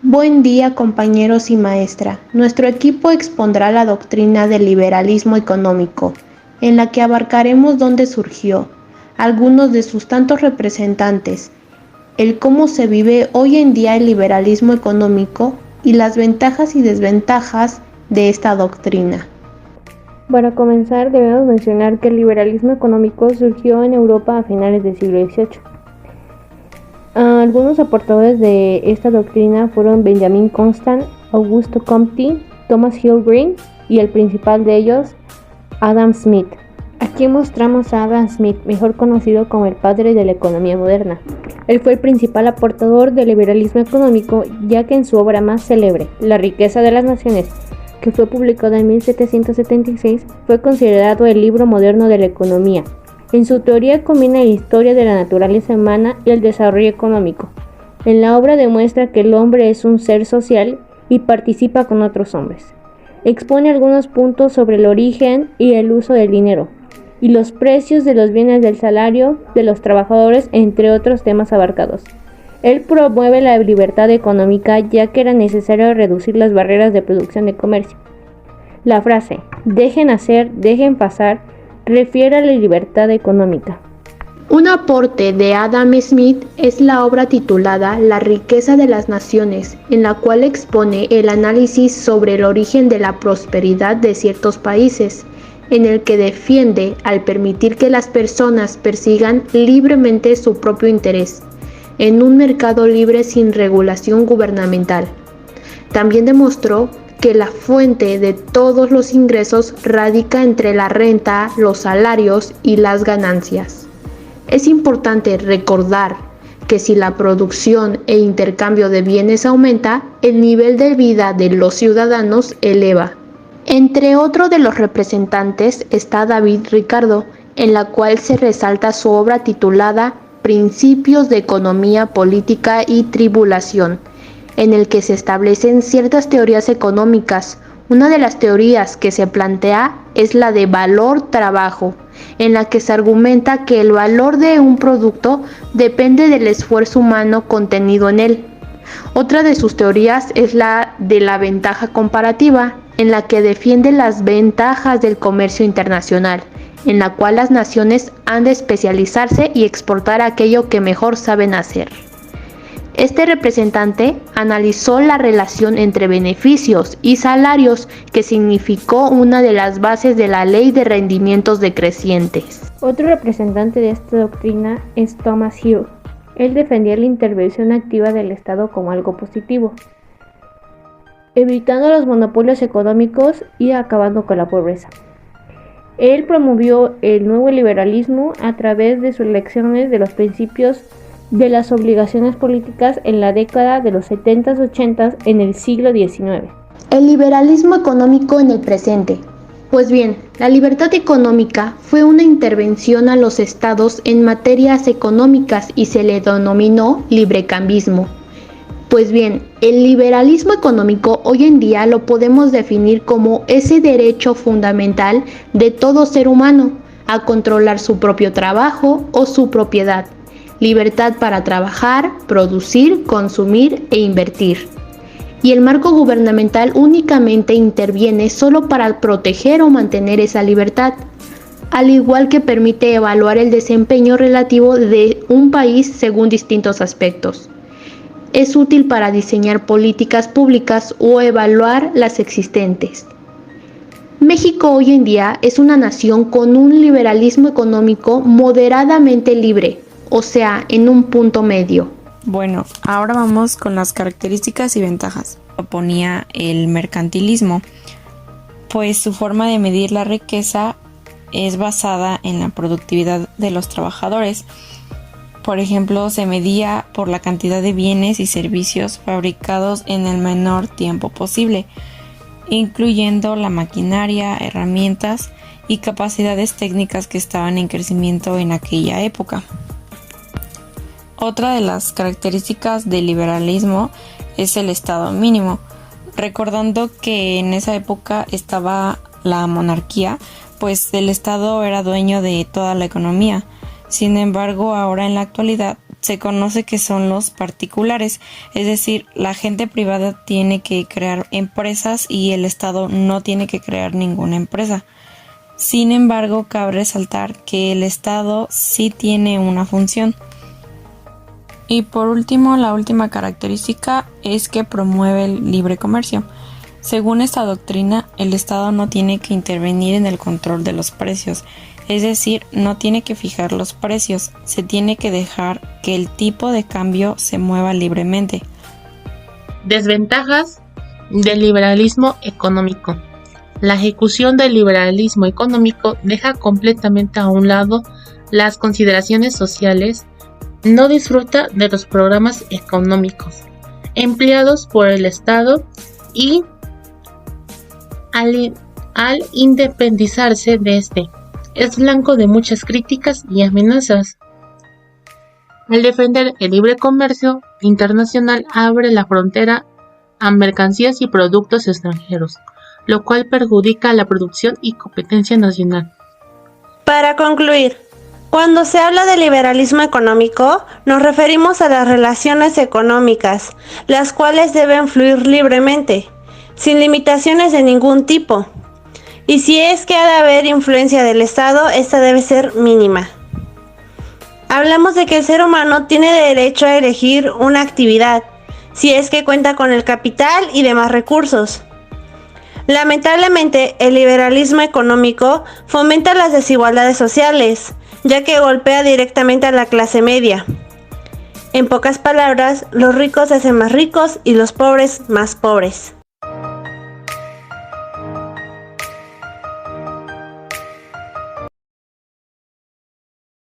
Buen día, compañeros y maestra. Nuestro equipo expondrá la doctrina del liberalismo económico, en la que abarcaremos dónde surgió, algunos de sus tantos representantes, el cómo se vive hoy en día el liberalismo económico y las ventajas y desventajas de esta doctrina. Para comenzar, debemos mencionar que el liberalismo económico surgió en Europa a finales del siglo XVIII. Algunos aportadores de esta doctrina fueron Benjamin Constant, Augusto Comte, Thomas Hill Green y el principal de ellos, Adam Smith. Aquí mostramos a Adam Smith, mejor conocido como el padre de la economía moderna. Él fue el principal aportador del liberalismo económico, ya que en su obra más célebre, La riqueza de las naciones, que fue publicada en 1776, fue considerado el libro moderno de la economía. En su teoría combina la historia de la naturaleza humana y el desarrollo económico. En la obra demuestra que el hombre es un ser social y participa con otros hombres. Expone algunos puntos sobre el origen y el uso del dinero, y los precios de los bienes del salario de los trabajadores, entre otros temas abarcados. Él promueve la libertad económica, ya que era necesario reducir las barreras de producción y comercio. La frase "dejen hacer, dejen pasar" refiere a la libertad económica. Un aporte de Adam Smith es la obra titulada La riqueza de las naciones, en la cual expone el análisis sobre el origen de la prosperidad de ciertos países, en el que defiende al permitir que las personas persigan libremente su propio interés, en un mercado libre sin regulación gubernamental. También demostró que la fuente de todos los ingresos radica entre la renta, los salarios y las ganancias. Es importante recordar que si la producción e intercambio de bienes aumenta, el nivel de vida de los ciudadanos eleva. Entre otros de los representantes está David Ricardo, en la cual se resalta su obra titulada Principios de Economía Política y Tribulación, en el que se establecen ciertas teorías económicas. Una de las teorías que se plantea es la de valor-trabajo, en la que se argumenta que el valor de un producto depende del esfuerzo humano contenido en él. Otra de sus teorías es la de la ventaja comparativa, en la que defiende las ventajas del comercio internacional, en la cual las naciones han de especializarse y exportar aquello que mejor saben hacer. Este representante analizó la relación entre beneficios y salarios, que significó una de las bases de la ley de rendimientos decrecientes. Otro representante de esta doctrina es Thomas Hill. Él defendía la intervención activa del Estado como algo positivo, evitando los monopolios económicos y acabando con la pobreza. Él promovió el nuevo liberalismo a través de sus lecciones de los principios de las obligaciones políticas en la década de los 70s, 80s en el siglo XIX. El liberalismo económico en el presente. Pues bien, la libertad económica fue una intervención a los estados en materias económicas y se le denominó librecambismo. Pues bien, el liberalismo económico hoy en día lo podemos definir como ese derecho fundamental de todo ser humano a controlar su propio trabajo o su propiedad. Libertad para trabajar, producir, consumir e invertir. Y el marco gubernamental únicamente interviene solo para proteger o mantener esa libertad, al igual que permite evaluar el desempeño relativo de un país según distintos aspectos. Es útil para diseñar políticas públicas o evaluar las existentes. México hoy en día es una nación con un liberalismo económico moderadamente libre, o sea, en un punto medio. Bueno, ahora vamos con las características y ventajas. Oponía el mercantilismo, pues su forma de medir la riqueza es basada en la productividad de los trabajadores. Por ejemplo, se medía por la cantidad de bienes y servicios fabricados en el menor tiempo posible, incluyendo la maquinaria, herramientas y capacidades técnicas que estaban en crecimiento en aquella época. Otra de las características del liberalismo es el Estado mínimo, recordando que en esa época estaba la monarquía, pues el Estado era dueño de toda la economía. Sin embargo, ahora en la actualidad se conoce que son los particulares, es decir, la gente privada tiene que crear empresas y el Estado no tiene que crear ninguna empresa. Sin embargo, cabe resaltar que el Estado sí tiene una función. Y por último, la última característica es que promueve el libre comercio. Según esta doctrina, el Estado no tiene que intervenir en el control de los precios, es decir, no tiene que fijar los precios, se tiene que dejar que el tipo de cambio se mueva libremente. Desventajas del liberalismo económico. La ejecución del liberalismo económico deja completamente a un lado las consideraciones sociales, no disfruta de los programas económicos empleados por el Estado y al independizarse de este, es blanco de muchas críticas y amenazas. Al defender el libre comercio internacional abre la frontera a mercancías y productos extranjeros, lo cual perjudica la producción y competencia nacional. Para concluir, cuando se habla de liberalismo económico, nos referimos a las relaciones económicas, las cuales deben fluir libremente, sin limitaciones de ningún tipo. Y si es que ha de haber influencia del Estado, esta debe ser mínima. Hablamos de que el ser humano tiene derecho a elegir una actividad, si es que cuenta con el capital y demás recursos. Lamentablemente, el liberalismo económico fomenta las desigualdades sociales, ya que golpea directamente a la clase media. En pocas palabras, los ricos se hacen más ricos y los pobres más pobres.